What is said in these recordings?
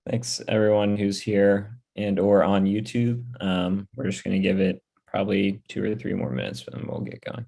Thanks everyone who's here and or on YouTube. We're just going to give it probably 2 or 3 more minutes and then we'll get going.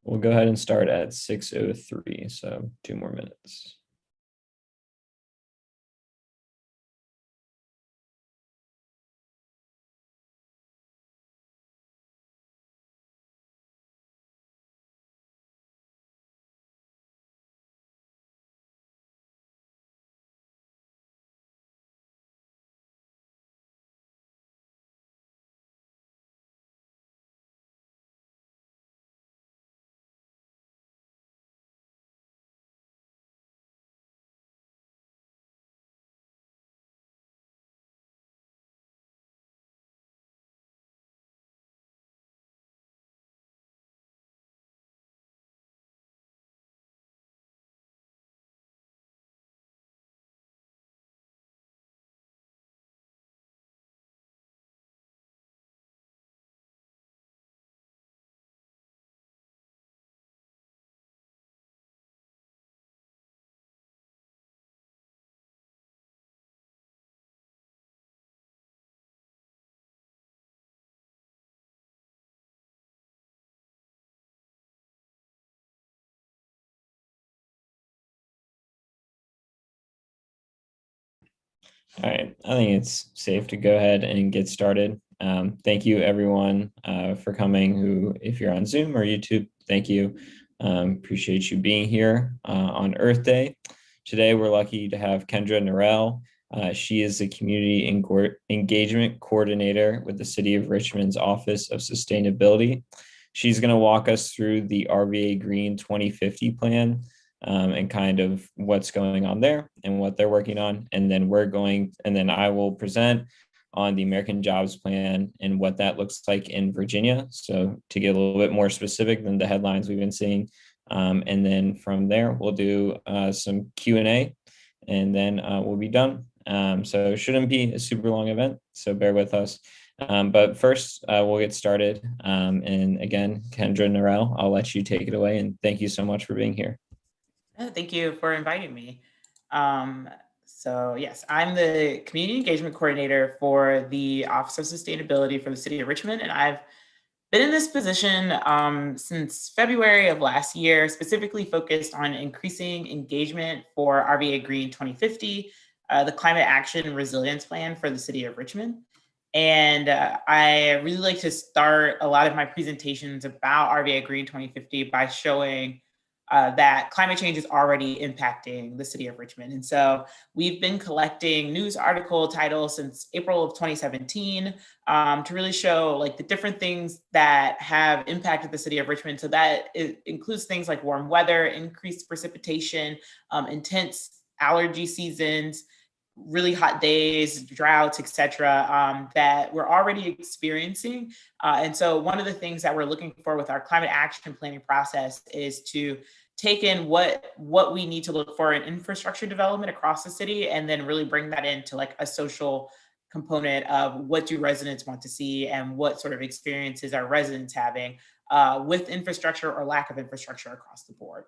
We'll go ahead and start at 6:03, so 2 more minutes. All right, I think it's safe to go ahead and get started. Thank you everyone for coming if you're on Zoom or YouTube, thank you. Appreciate you being here on Earth Day. Today, we're lucky to have Kendra Norell. She is the Community Engagement Coordinator with the City of Richmond's Office of Sustainability. She's going to walk us through the RVA Green 2050 plan and kind of what's going on there and what they're working on. And then I will present on the American Jobs Plan and what that looks like in Virginia. So to get a little bit more specific than the headlines we've been seeing. And then from there, we'll do some Q&A and then we'll be done. So it shouldn't be a super long event, so bear with us. But first, we'll get started. And again, Kendra Norell, I'll let you take it away. And thank you so much for being here. Thank you for inviting me. So yes, I'm the Community Engagement Coordinator for the Office of Sustainability for the City of Richmond, and I've been in this position since February of last year, specifically focused on increasing engagement for RVA Green 2050, the Climate Action Resilience Plan for the City of Richmond. And I really like to start a lot of my presentations about RVA Green 2050 by showing that climate change is already impacting the city of Richmond. And so we've been collecting news article titles since April of 2017 to really show like the different things that have impacted the city of Richmond. So that it includes things like warm weather, increased precipitation, intense allergy seasons, really hot days, droughts, etc., that we're already experiencing. And so one of the things that we're looking for with our climate action planning process is to take in what we need to look for in infrastructure development across the city, and then really bring that into like a social component of what do residents want to see and what sort of experiences are residents having with infrastructure or lack of infrastructure across the board.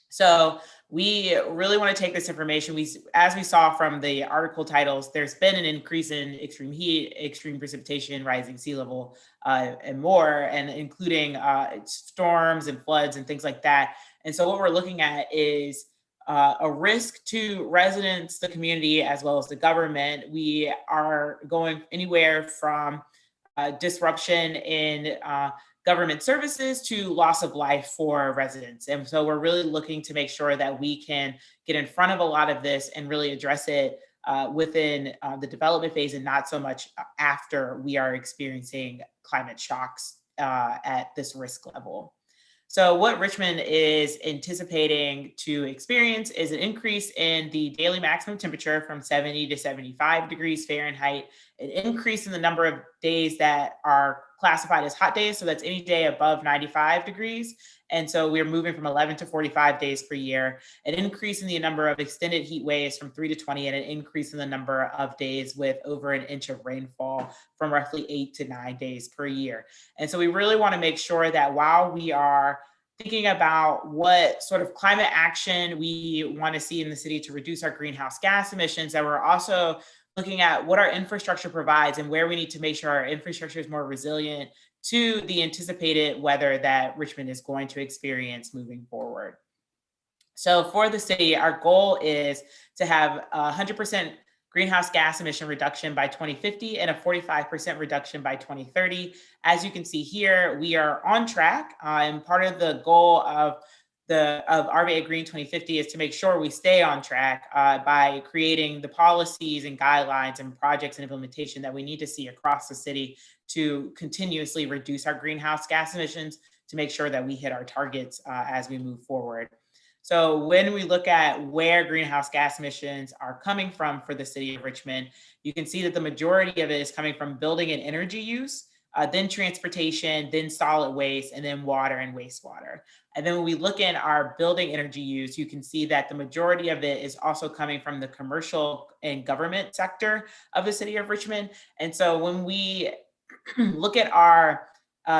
So we really want to take this information. As we saw from the article titles, there's been an increase in extreme heat, extreme precipitation, rising sea level, and more, and including storms and floods and things like that. And so what we're looking at is a risk to residents, the community, as well as the government. We are going anywhere from disruption in government services to loss of life for residents. And so we're really looking to make sure that we can get in front of a lot of this and really address it within the development phase, and not so much after we are experiencing climate shocks at this risk level. So what Richmond is anticipating to experience is an increase in the daily maximum temperature from 70 to 75 degrees Fahrenheit, an increase in the number of days that are classified as hot days. So that's any day above 95 degrees. And so we're moving from 11 to 45 days per year, an increase in the number of extended heat waves from 3 to 20, and an increase in the number of days with over an inch of rainfall from roughly 8 to 9 days per year. And so we really want to make sure that while we are thinking about what sort of climate action we want to see in the city to reduce our greenhouse gas emissions, that we're also looking at what our infrastructure provides and where we need to make sure our infrastructure is more resilient to the anticipated weather that Richmond is going to experience moving forward. So for the city, our goal is to have 100% greenhouse gas emission reduction by 2050 and a 45% reduction by 2030. As you can see here, we are on track. And part of the goal of RBA Green 2050 is to make sure we stay on track by creating the policies and guidelines and projects and implementation that we need to see across the city to continuously reduce our greenhouse gas emissions to make sure that we hit our targets as we move forward. So when we look at where greenhouse gas emissions are coming from for the city of Richmond, you can see that the majority of it is coming from building and energy use, then transportation, then solid waste, and then water and wastewater. And then when we look at our building energy use, you can see that the majority of it is also coming from the commercial and government sector of the city of Richmond. And so when we look at our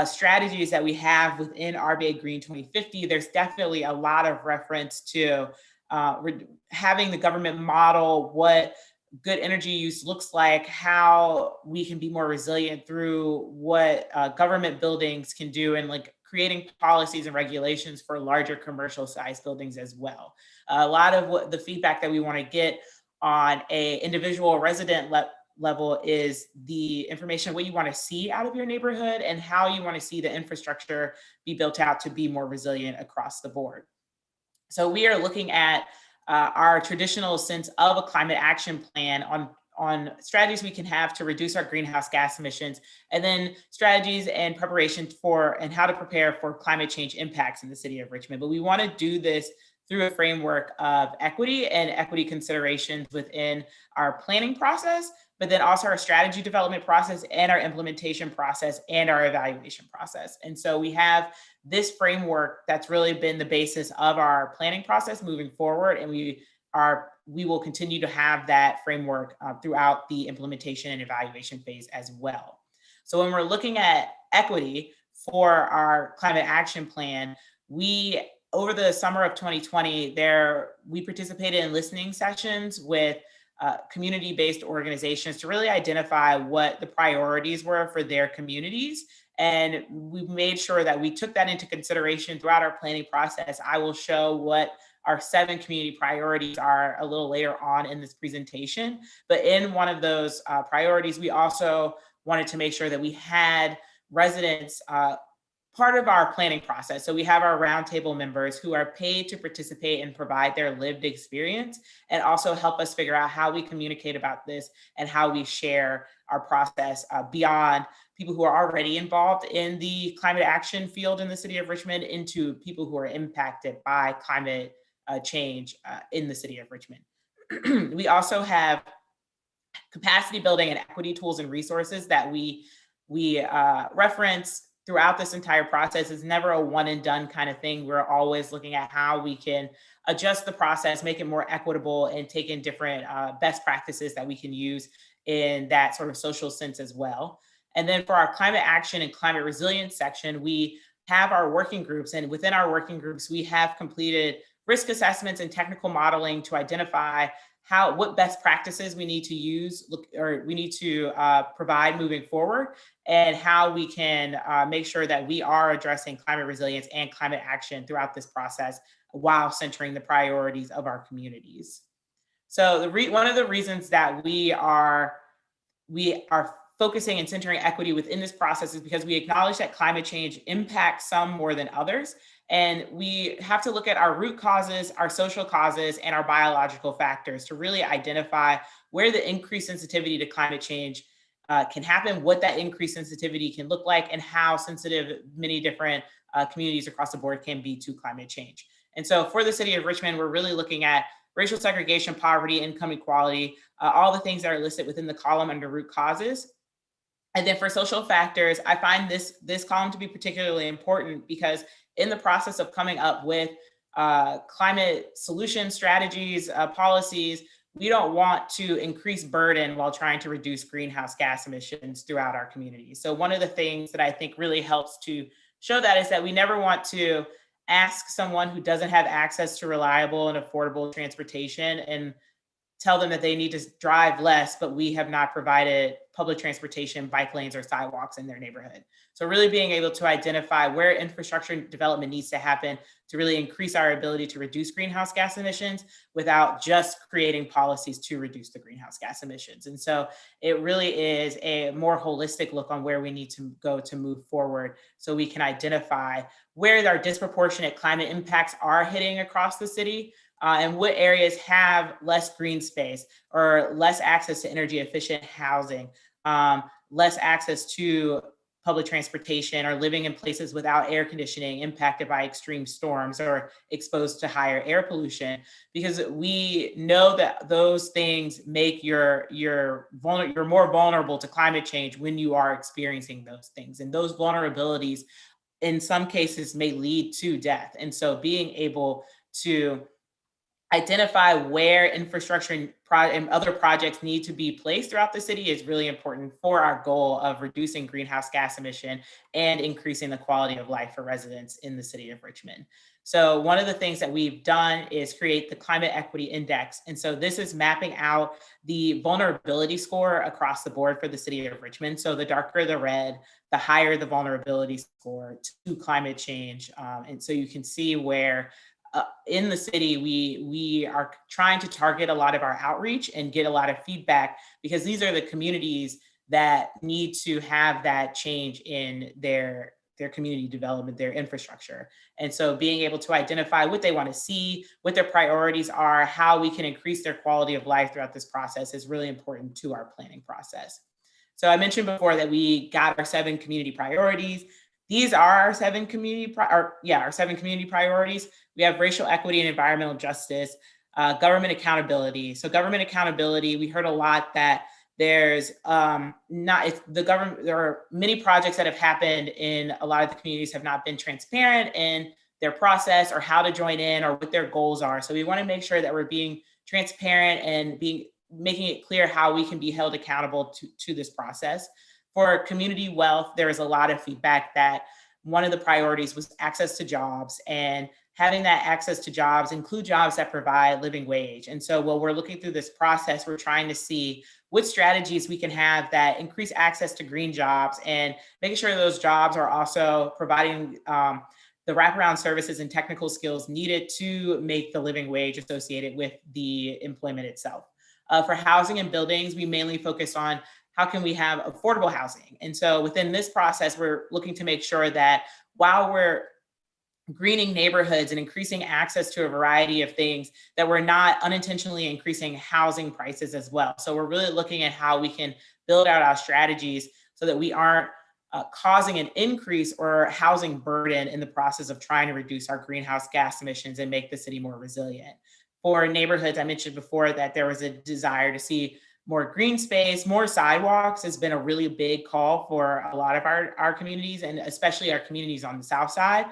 strategies that we have within RBA Green 2050, there's definitely a lot of reference to having the government model what good energy use looks like, how we can be more resilient through what government buildings can do, and like creating policies and regulations for larger commercial size buildings as well. A lot of what the feedback that we want to get on a individual resident level is the information, what you want to see out of your neighborhood and how you want to see the infrastructure be built out to be more resilient across the board. So we are looking at our traditional sense of a climate action plan on strategies we can have to reduce our greenhouse gas emissions, and then strategies and preparation for and how to prepare for climate change impacts in the city of Richmond. But we want to do this through a framework of equity and equity considerations within our planning process, but then also our strategy development process and our implementation process and our evaluation process. And so we have this framework that's really been the basis of our planning process moving forward. And we will continue to have that framework throughout the implementation and evaluation phase as well. So when we're looking at equity for our climate action plan, over the summer of 2020, we participated in listening sessions with community-based organizations to really identify what the priorities were for their communities. And we made sure that we took that into consideration throughout our planning process. I will show what our 7 community priorities are a little later on in this presentation. But in one of those priorities, we also wanted to make sure that we had residents part of our planning process. So we have our roundtable members who are paid to participate and provide their lived experience, and also help us figure out how we communicate about this and how we share our process beyond people who are already involved in the climate action field in the city of Richmond into people who are impacted by climate change in the city of Richmond. We also have capacity building and equity tools and resources that we reference throughout this entire process. Is never a one and done kind of thing. We're always looking at how we can adjust the process, make it more equitable, and take in different best practices that we can use in that sort of social sense as well. And then for our climate action and climate resilience section, we have our working groups, and within our working groups, we have completed risk assessments and technical modeling to identify what best practices we need to use or we need to provide moving forward, and how we can make sure that we are addressing climate resilience and climate action throughout this process while centering the priorities of our communities. So one of the reasons that we are focusing and centering equity within this process is because we acknowledge that climate change impacts some more than others. And we have to look at our root causes, our social causes, and our biological factors to really identify where the increased sensitivity to climate change can happen, what that increased sensitivity can look like, and how sensitive many different communities across the board can be to climate change. And so for the city of Richmond, we're really looking at racial segregation, poverty, income equality, all the things that are listed within the column under root causes. And then for social factors, I find this column to be particularly important because in the process of coming up with climate solution strategies, policies, we don't want to increase burden while trying to reduce greenhouse gas emissions throughout our community. So one of the things that I think really helps to show that is that we never want to ask someone who doesn't have access to reliable and affordable transportation and tell them that they need to drive less, but we have not provided public transportation, bike lanes, or sidewalks in their neighborhood. So really being able to identify where infrastructure development needs to happen to really increase our ability to reduce greenhouse gas emissions without just creating policies to reduce the greenhouse gas emissions. And so it really is a more holistic look on where we need to go to move forward so we can identify where our disproportionate climate impacts are hitting across the city, and what areas have less green space or less access to energy efficient housing, less access to public transportation, or living in places without air conditioning impacted by extreme storms or exposed to higher air pollution, because we know that those things make you're more vulnerable to climate change when you are experiencing those things. And those vulnerabilities in some cases may lead to death. And so being able to identify where infrastructure and other projects need to be placed throughout the city is really important for our goal of reducing greenhouse gas emission and increasing the quality of life for residents in the city of Richmond. So one of the things that we've done is create the Climate Equity Index. And so this is mapping out the vulnerability score across the board for the city of Richmond. So the darker the red, the higher the vulnerability score to climate change. And so you can see where in the city, we are trying to target a lot of our outreach and get a lot of feedback, because these are the communities that need to have that change in their community development, their infrastructure. And so being able to identify what they want to see, what their priorities are, how we can increase their quality of life throughout this process is really important to our planning process. So I mentioned before that we got our 7 community priorities. These are our 7 community priorities. We have racial equity and environmental justice, government accountability. So government accountability, we heard a lot that there's there are many projects that have happened in a lot of the communities have not been transparent in their process or how to join in or what their goals are. So we want to make sure that we're being transparent and making it clear how we can be held accountable to this process. For community wealth, there is a lot of feedback that one of the priorities was access to jobs, and having that access to jobs include jobs that provide living wage. And so while we're looking through this process, we're trying to see what strategies we can have that increase access to green jobs and making sure those jobs are also providing the wraparound services and technical skills needed to make the living wage associated with the employment itself. For housing and buildings, we mainly focus on how can we have affordable housing? And so within this process, we're looking to make sure that while we're greening neighborhoods and increasing access to a variety of things, that we're not unintentionally increasing housing prices as well. So we're really looking at how we can build out our strategies so that we aren't causing an increase or housing burden in the process of trying to reduce our greenhouse gas emissions and make the city more resilient. For neighborhoods, I mentioned before that there was a desire to see more green space, more sidewalks has been a really big call for a lot of our communities, and especially our communities on the south side.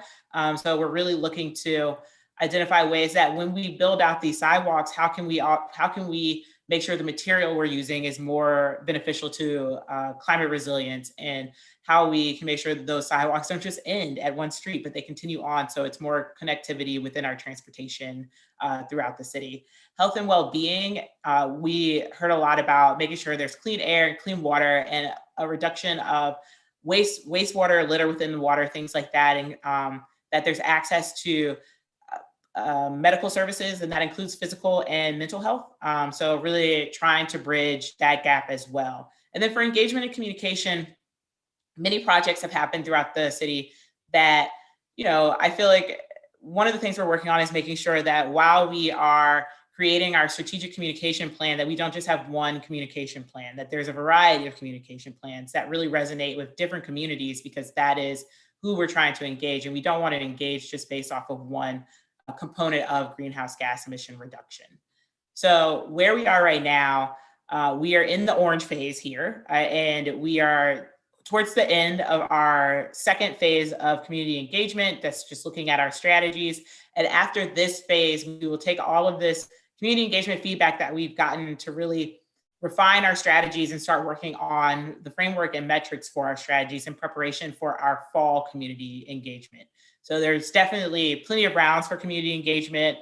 So we're really looking to identify ways that when we build out these sidewalks, how can we make sure the material we're using is more beneficial to climate resilience, and how we can make sure that those sidewalks don't just end at one street, but they continue on. So it's more connectivity within our transportation throughout the city. Health and well-being, we heard a lot about making sure there's clean air and clean water, and a reduction of wastewater, litter within the water, things like that, and that there's access to medical services, and that includes physical and mental health. So really trying to bridge that gap as well. And then for engagement and communication, many projects have happened throughout the city that, I feel like one of the things we're working on is making sure that while we are creating our strategic communication plan, that we don't just have one communication plan, that there's a variety of communication plans that really resonate with different communities, because that is who we're trying to engage. And we don't want to engage just based off of one component of greenhouse gas emission reduction. So where we are right now, we are in the orange phase here, and we are towards the end of our second phase of community engagement. That's just looking at our strategies. And after this phase, we will take all of this community engagement feedback that we've gotten to really refine our strategies and start working on the framework and metrics for our strategies in preparation for our fall community engagement. So there's definitely plenty of rounds for community engagement.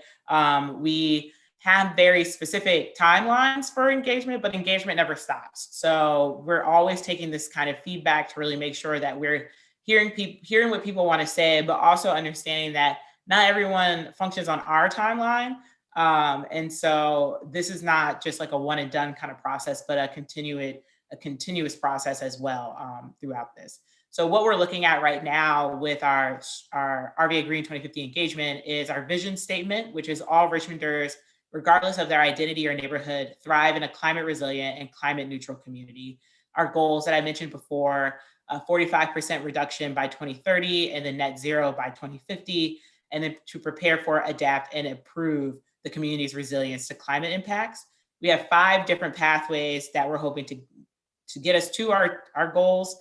We have very specific timelines for engagement, but engagement never stops. So we're always taking this kind of feedback to really make sure that we're hearing what people want to say, but also understanding that not everyone functions on our timeline. And so this is not just like a one and done kind of process, but a continuous process as well throughout this. So what we're looking at right now with our RVA Green 2050 engagement is our vision statement, which is all Richmonders, regardless of their identity or neighborhood, thrive in a climate resilient and climate neutral community. Our goals that I mentioned before, 45% reduction by 2030, and then net zero by 2050, and then to prepare for, adapt, and improve the community's resilience to climate impacts. We have 5 different pathways that we're hoping to get us to our goals,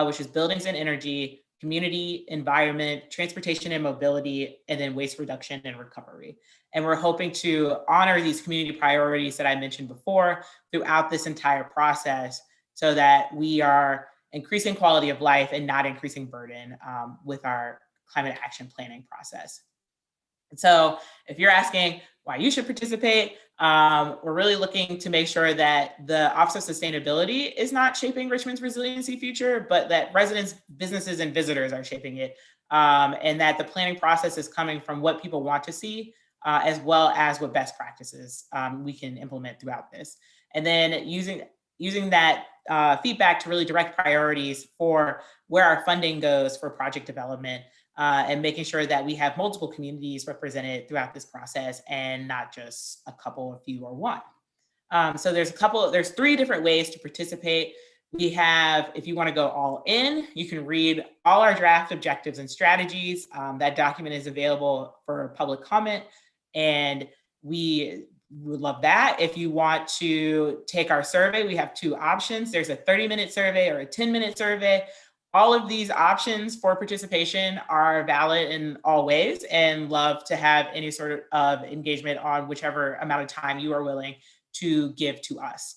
which is buildings and energy, community, environment, transportation and mobility, and then waste reduction and recovery. And we're hoping to honor these community priorities that I mentioned before throughout this entire process, so that we are increasing quality of life and not increasing burden with our climate action planning process. And so if you're asking why you should participate, we're really looking to make sure that the Office of Sustainability is not shaping Richmond's resiliency future, but that residents, businesses, and visitors are shaping it, and that the planning process is coming from what people want to see, as well as what best practices we can implement throughout this. And then using that feedback to really direct priorities for where our funding goes for project development, and making sure that we have multiple communities represented throughout this process, and not just a couple, a few, or one. So there's 3 different ways to participate. We have, if you want to go all in, you can read all our draft objectives and strategies. That document is available for public comment, and we would love that. If you want to take our survey, we have 2 options. There's a 30-minute survey or a 10-minute survey. All of these options for participation are valid in all ways, and love to have any sort of engagement on whichever amount of time you are willing to give to us.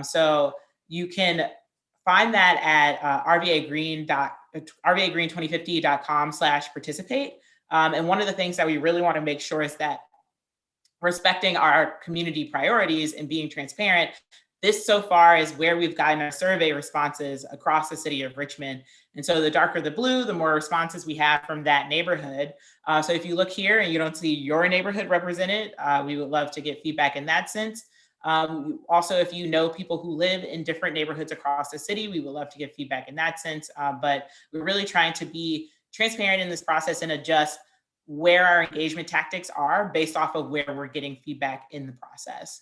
So you can find that at rvagreen2050.com/participate. And one of the things that we really want to make sure is that, respecting our community priorities and being transparent, this so far is where we've gotten our survey responses across the city of Richmond. And so the darker the blue, the more responses we have from that neighborhood. So if you look here and you don't see your neighborhood represented, we would love to get feedback in that sense. Also, if you know people who live in different neighborhoods across the city, we would love to get feedback in that sense. But we're really trying to be transparent in this process and adjust where our engagement tactics are based off of where we're getting feedback in the process.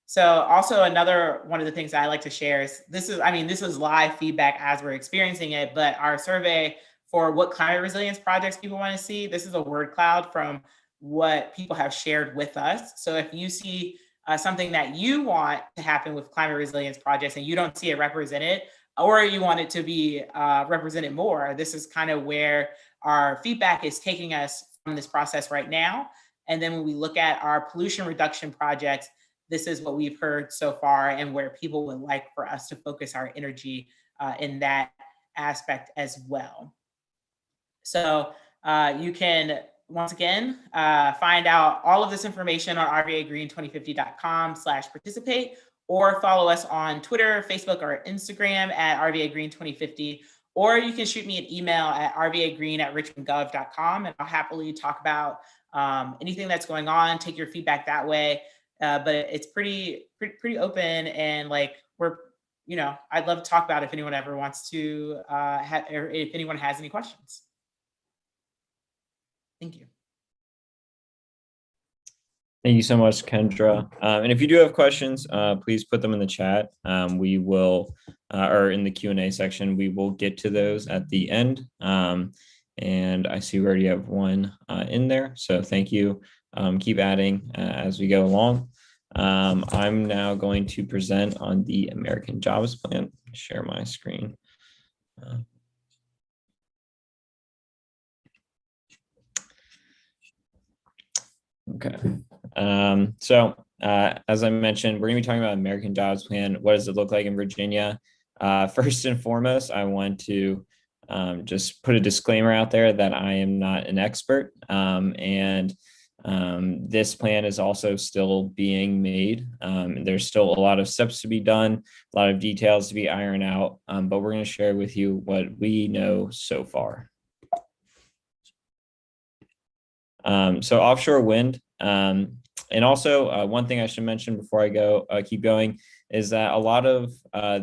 So also another one of the things that I like to share is this is live feedback as we're experiencing it, but our survey for what climate resilience projects people want to see, this is a word cloud from what people have shared with us. So if you see something that you want to happen with climate resilience projects and you don't see it represented, or you want it to be represented more, this is kind of where our feedback is taking us from this process right now. And then when we look at our pollution reduction projects, this is what we've heard so far and where people would like for us to focus our energy in that aspect as well. So you can, once again, find out all of this information on rvagreen2050.com/participate, or follow us on Twitter, Facebook, or Instagram at rvagreen2050. Or you can shoot me an email at rvagreen@richmondgov.com, and I'll happily talk about anything that's going on, take your feedback that way. But it's pretty open, and like I'd love to talk about it if anyone ever wants to, or if anyone has any questions. Thank you. Thank you so much, Kendra. And if you do have questions, please put them in the chat. We will, or in the Q&A section, we will get to those at the end. And I see we already have one in there. So thank you. Keep adding as we go along. I'm now going to present on the American Jobs Plan. Share my screen. Okay. So as I mentioned, we're going to be talking about American Jobs Plan. What does it look like in Virginia? First and foremost, I want to just put a disclaimer out there that I am not an expert, and this plan is also still being made. There's still a lot of steps to be done, a lot of details to be ironed out, but we're going to share with you what we know so far. So offshore wind, and also one thing I should mention before I keep going, is that a lot of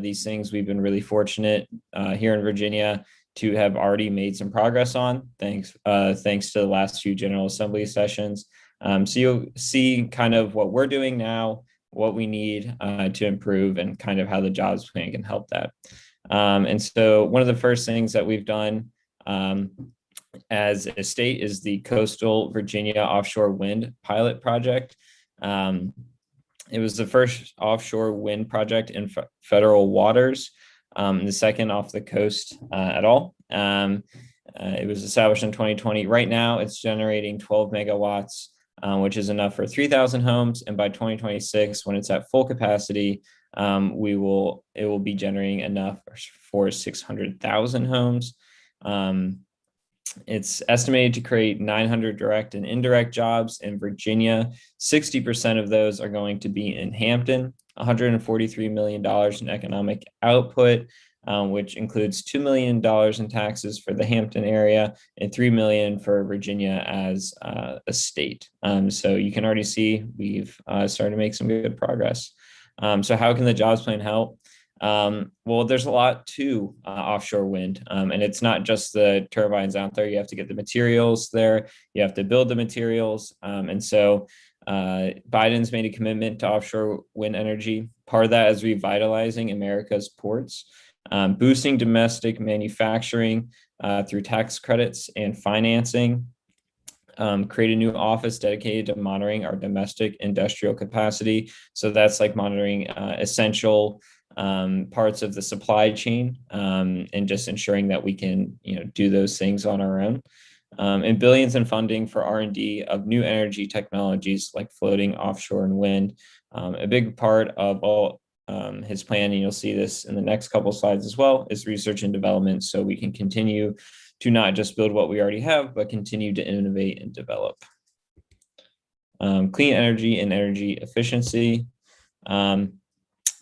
these things we've been really fortunate here in Virginia to have already made some progress on, thanks to the last few General Assembly sessions. So you'll see kind of what we're doing now, what we need to improve, and kind of how the jobs plan can help that. And so one of the first things that we've done as a state is the Coastal Virginia Offshore Wind Pilot Project. It was the first offshore wind project in federal waters, the second off the coast at all. It was established in 2020. Right now, it's generating 12 megawatts, which is enough for 3,000 homes. And by 2026, when it's at full capacity, it will be generating enough for 600,000 homes. It's estimated to create 900 direct and indirect jobs in Virginia. 60% of those are going to be in Hampton, $143 million in economic output, which includes $2 million in taxes for the Hampton area and $3 million for Virginia as a state. So you can already see we've started to make some good progress. So how can the jobs plan help? Well, there's a lot to offshore wind, and it's not just the turbines out there. You have to get the materials there. You have to build the materials. And so Biden's made a commitment to offshore wind energy. Part of that is revitalizing America's ports, boosting domestic manufacturing through tax credits and financing. Create a new office dedicated to monitoring our domestic industrial capacity. So that's like monitoring essential parts of the supply chain, and just ensuring that we can, do those things on our own. And billions in funding for R&D of new energy technologies like floating, offshore, and wind. A big part of all his plan, and you'll see this in the next couple of slides as well, is research and development, so we can continue to not just build what we already have, but continue to innovate and develop. Clean energy and energy efficiency.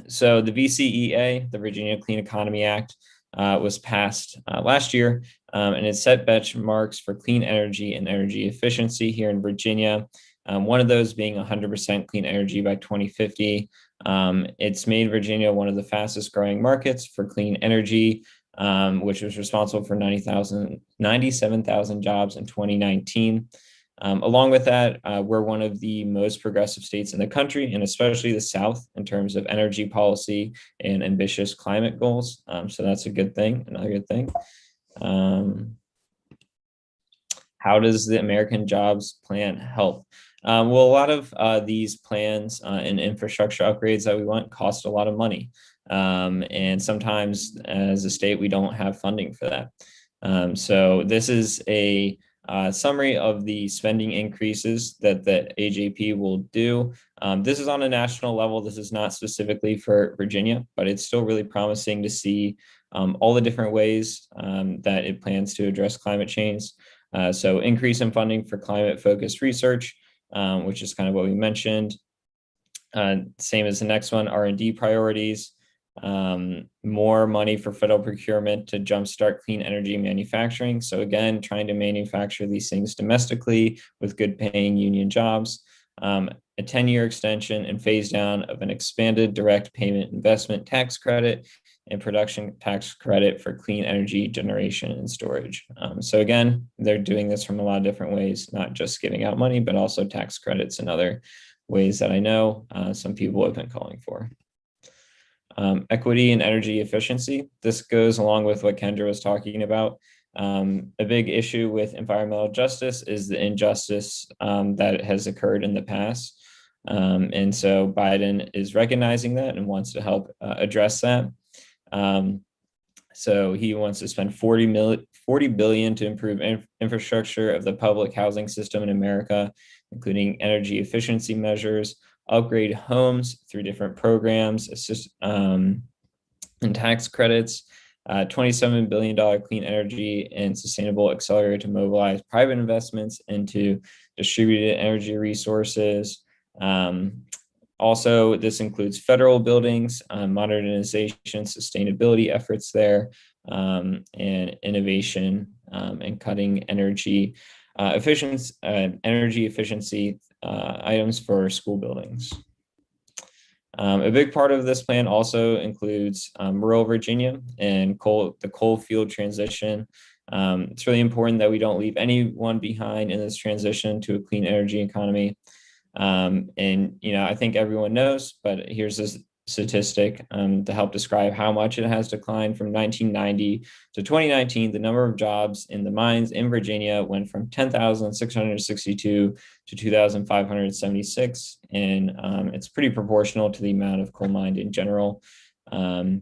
So the VCEA, the Virginia Clean Economy Act, was passed last year, and it set benchmarks for clean energy and energy efficiency here in Virginia. One of those being 100% clean energy by 2050. It's made Virginia one of the fastest growing markets for clean energy. which was responsible for 97,000 jobs in 2019. Along with that, we're one of the most progressive states in the country, and especially the South, in terms of energy policy and ambitious climate goals. So that's a good thing, another good thing. How does the American Jobs Plan help? Well, a lot of these plans and infrastructure upgrades that we want cost a lot of money. And sometimes as a state, we don't have funding for that. So this is a summary of the spending increases that the AJP will do. This is on a national level. This is not specifically for Virginia, but it's still really promising to see all the different ways that it plans to address climate change. So increase in funding for climate-focused research, which is kind of what we mentioned. Same as the next one, R&D priorities. More money for federal procurement to jumpstart clean energy manufacturing. So again, trying to manufacture these things domestically with good paying union jobs. A 10-year extension and phase down of an expanded direct payment investment tax credit and production tax credit for clean energy generation and storage. So again, they're doing this from a lot of different ways, not just giving out money, but also tax credits and other ways that I know some people have been calling for. Equity and energy efficiency. This goes along with what Kendra was talking about. A big issue with environmental justice is the injustice that has occurred in the past. And so Biden is recognizing that and wants to help address that. So he wants to spend $40 billion to improve infrastructure of the public housing system in America, including energy efficiency measures, upgrade homes through different programs, and tax credits, $27 billion clean energy and sustainable accelerator to mobilize private investments into distributed energy resources. Also, this includes federal buildings, modernization, sustainability efforts there, and innovation and cutting energy efficiency items for school buildings. A big part of this plan also includes rural Virginia and the coal field transition. It's really important that we don't leave anyone behind in this transition to a clean energy economy. And, I think everyone knows, but here's this statistic to help describe how much it has declined from 1990 to 2019. The number of jobs in the mines in Virginia went from 10,662 to 2,576. And it's pretty proportional to the amount of coal mined in general. There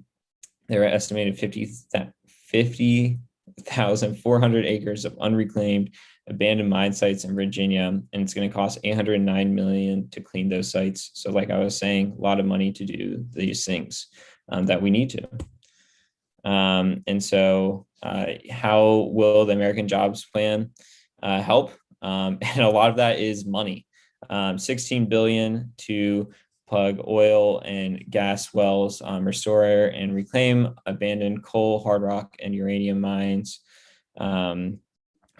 are estimated 50,400 acres of unreclaimed abandoned mine sites in Virginia, and it's going to cost $809 million to clean those sites. So like I was saying, a lot of money to do these things that we need to. And so how will the American Jobs Plan help? And a lot of that is money. $16 billion to plug oil and gas wells, restore and reclaim abandoned coal, hard rock, and uranium mines.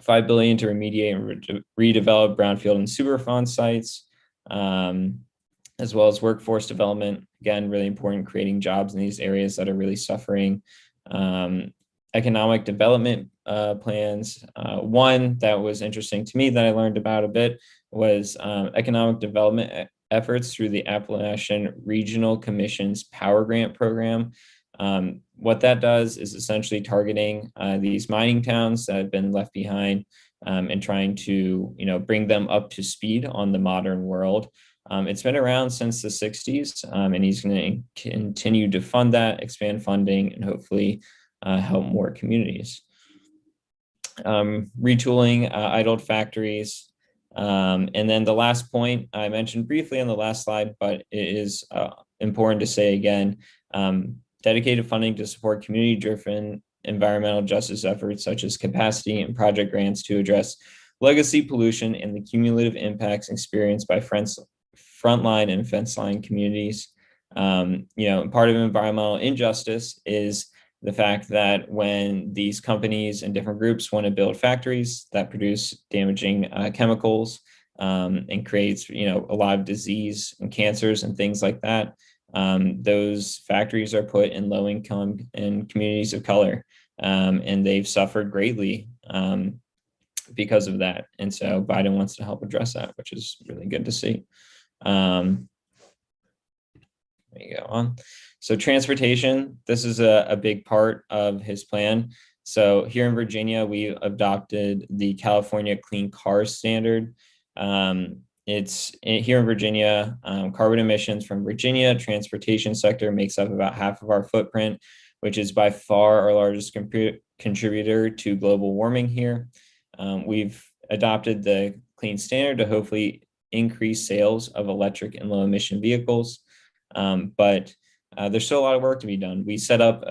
$5 billion to remediate and redevelop brownfield and Superfund sites, as well as workforce development. Again, really important, creating jobs in these areas that are really suffering. Economic development plans. One that was interesting to me that I learned about a bit was economic development efforts through the Appalachian Regional Commission's Power Grant Program. What that does is essentially targeting these mining towns that have been left behind and trying to, bring them up to speed on the modern world. It's been around since the 60s, and he's going to continue to fund that, expand funding, and hopefully help more communities. Retooling idled factories. And then the last point I mentioned briefly on the last slide, but it is important to say again, dedicated funding to support community-driven environmental justice efforts, such as capacity and project grants to address legacy pollution and the cumulative impacts experienced by frontline and fence line communities. Part of environmental injustice is the fact that when these companies and different groups want to build factories that produce damaging chemicals and creates, a lot of disease and cancers and things like that, those factories are put in low income and communities of color. and they've suffered greatly because of that. And so Biden wants to help address that, which is really good to see. There you go on. So transportation, this is a big part of his plan. So here in Virginia, we adopted the California Clean Cars Standard. Here in Virginia, carbon emissions from Virginia transportation sector makes up about half of our footprint, which is by far our largest contributor to global warming here. We've adopted the clean standard to hopefully increase sales of electric and low emission vehicles. But there's still a lot of work to be done. We set up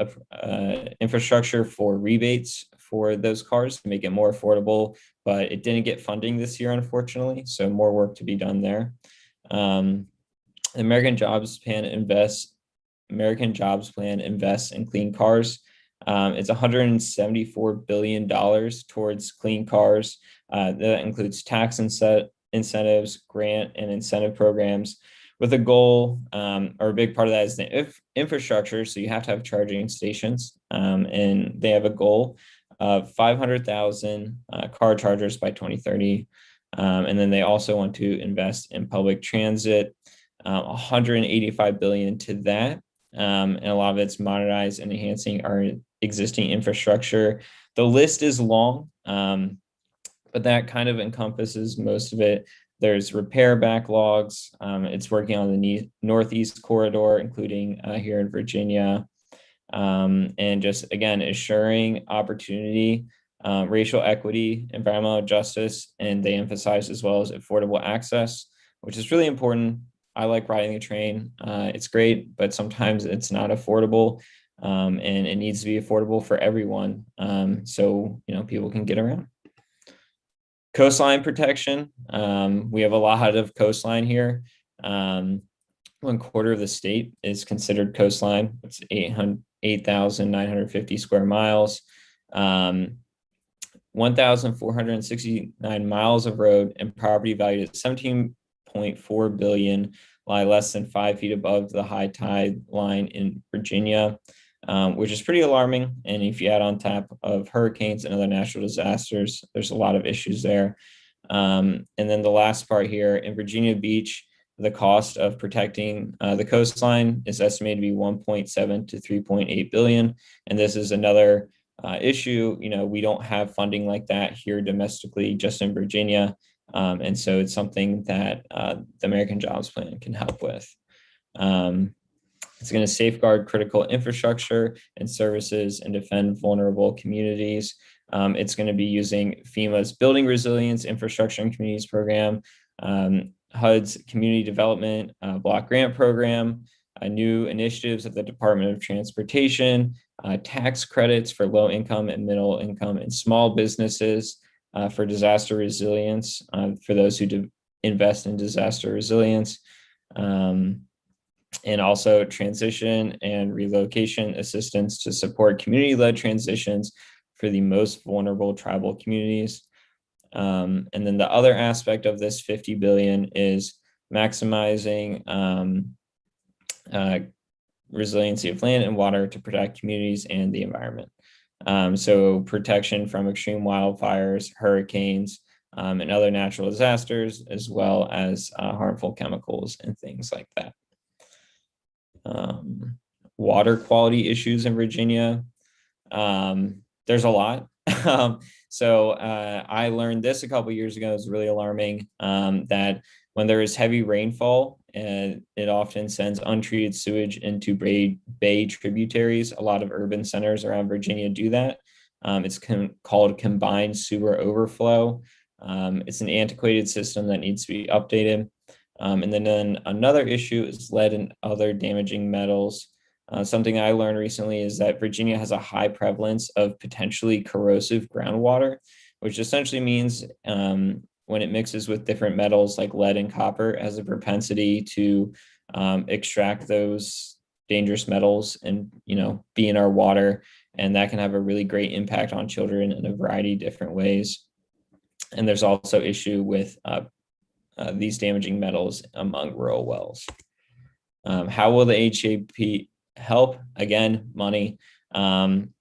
infrastructure for rebates for those cars to make it more affordable, but it didn't get funding this year, unfortunately. So more work to be done there. The American Jobs Plan invests in clean cars. It's $174 billion towards clean cars. That includes tax incentives, grant and incentive programs, with a goal, or a big part of that is the infrastructure. So you have to have charging stations, and they have a goal of 500,000 car chargers by 2030. And then they also want to invest in public transit, 185 billion to that. And a lot of it's modernized and enhancing our existing infrastructure. The list is long, but that kind of encompasses most of it. There's repair backlogs. It's working on the Northeast corridor, including here in Virginia. And just, again, assuring opportunity, racial equity, environmental justice, and they emphasize as well as affordable access, which is really important. I like riding the train. It's great, but sometimes it's not affordable, and it needs to be affordable for everyone, so people can get around. Coastline protection. We have a lot of coastline here. 1/4 of the state is considered coastline. It's 8,950 square miles. 1,469 miles of road and property valued at 17.4 billion lie less than 5 feet above the high tide line in Virginia, which is pretty alarming. And if you add on top of hurricanes and other natural disasters, there's a lot of issues there. And then the last part here, in Virginia Beach, the cost of protecting the coastline is estimated to be 1.7 to 3.8 billion. And this is another issue. We don't have funding like that here domestically, just in Virginia. And so it's something that the American Jobs Plan can help with. It's going to safeguard critical infrastructure and services and defend vulnerable communities. It's going to be using FEMA's Building Resilience Infrastructure and Communities Program, HUD's Community Development Block Grant Program, new initiatives at the Department of Transportation, tax credits for low income and middle income and small businesses, for disaster resilience, for those who invest in disaster resilience, and also transition and relocation assistance to support community-led transitions for the most vulnerable tribal communities. And then the other aspect of this 50 billion is maximizing resiliency of land and water to protect communities and the environment. So protection from extreme wildfires, hurricanes, and other natural disasters, as well as harmful chemicals and things like that. Water quality issues in Virginia. There's a lot. So I learned this a couple of years ago. It's really alarming, that when there is heavy rainfall, it often sends untreated sewage into bay tributaries. A lot of urban centers around Virginia do that. It's called combined sewer overflow. It's an antiquated system that needs to be updated. And then another issue is lead and other damaging metals. Something I learned recently is that Virginia has a high prevalence of potentially corrosive groundwater, which essentially means when it mixes with different metals like lead and copper, it has a propensity to extract those dangerous metals and be in our water, and that can have a really great impact on children in a variety of different ways. And there's also issue with these damaging metals among rural wells. How will the HAP help? Again, money.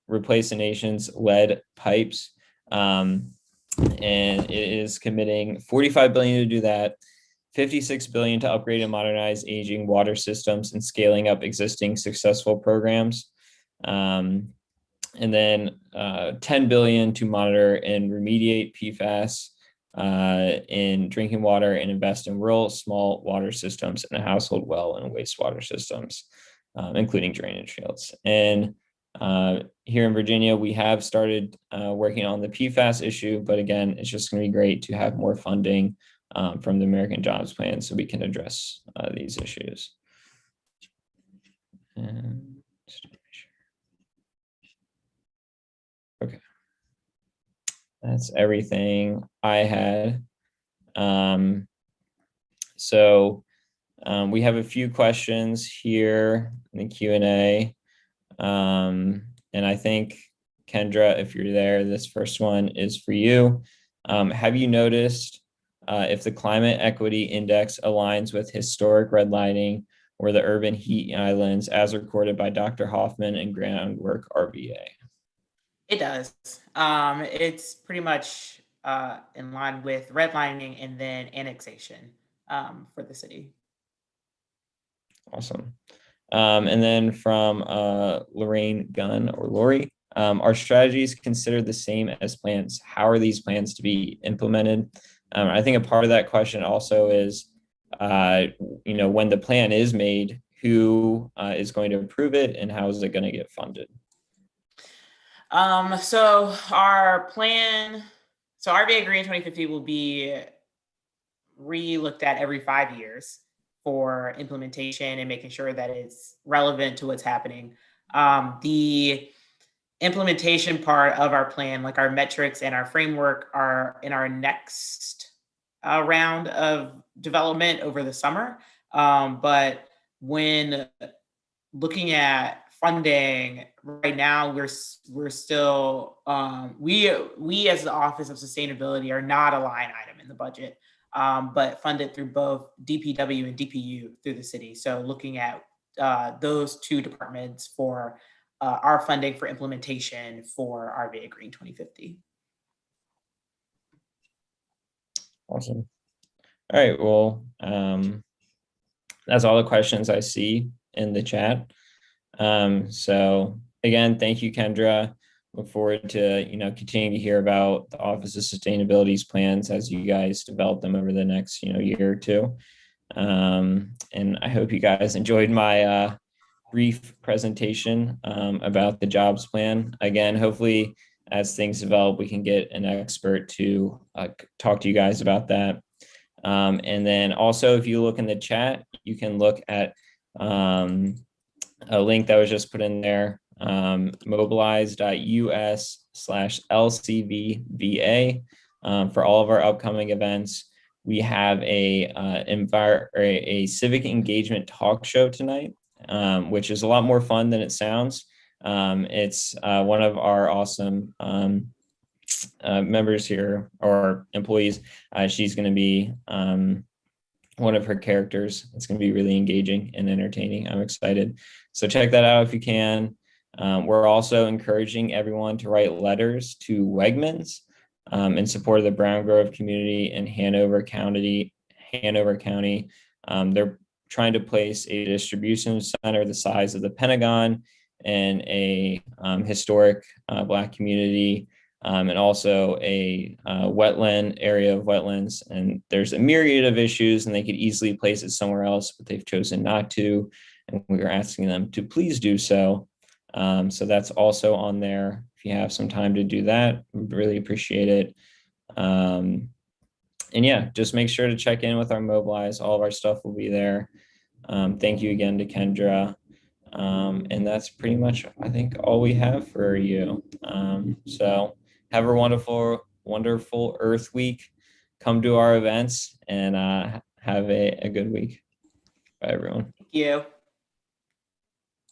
replace the nation's lead pipes. And it is committing $45 billion to do that, $56 billion to upgrade and modernize aging water systems and scaling up existing successful programs. And then $10 billion to monitor and remediate PFAS in drinking water and invest in rural small water systems and household well and wastewater systems, including drainage fields. And here in Virginia, we have started working on the PFAS issue, but again, it's just going to be great to have more funding from the American Jobs Plan so we can address these issues. And okay, that's everything I had. So we have a few questions here in the Q&A. And I think, Kendra, if you're there, this first one is for you. Have you noticed if the climate equity index aligns with historic redlining or the urban heat islands as recorded by Dr. Hoffman and Groundwork RVA? It does. It's pretty much in line with redlining and then annexation for the city. Awesome. And then from Lorraine Gunn or Lori, are strategies considered the same as plans? How are these plans to be implemented? I think a part of that question also is, when the plan is made, who is going to approve it and how is it going to get funded? So our plan, so RVA Green 2050 will be re-looked at every 5 years for implementation and making sure that it's relevant to what's happening. The implementation part of our plan, like our metrics and our framework, are in our next round of development over the summer. But when looking at funding right now, we're still we as the Office of Sustainability are not a line item in the budget, but funded through both DPW and DPU through the city. So looking at those two departments for our funding for implementation for RVA Green 2050. Awesome. All right. Well, that's all the questions I see in the chat. So again, thank you, Kendra. Look forward to continuing to hear about the Office of Sustainability's plans as you guys develop them over the next year or two. And I hope you guys enjoyed my brief presentation about the jobs plan. Again, hopefully as things develop, we can get an expert to talk to you guys about that. And then also, if you look in the chat, you can look at a link that was just put in there, mobilize.us/LCVBA for all of our upcoming events. We have a civic engagement talk show tonight, which is a lot more fun than it sounds. It's one of our awesome members here or employees. She's going to be one of her characters. It's going to be really engaging and entertaining. I'm excited. So check that out if you can. We're also encouraging everyone to write letters to Wegmans in support of the Brown Grove community in Hanover County. They're trying to place a distribution center the size of the Pentagon in a historic Black community, and also a wetland area of wetlands. And there's a myriad of issues and they could easily place it somewhere else, but they've chosen not to. And we are asking them to please do so. So that's also on there. If you have some time to do that, we'd really appreciate it. And yeah, just make sure to check in with our Mobilize. All of our stuff will be there. Thank you again to Kendra. And that's pretty much, I think, all we have for you. So have a wonderful Earth Week. Come to our events and have a good week. Bye, everyone. Thank you.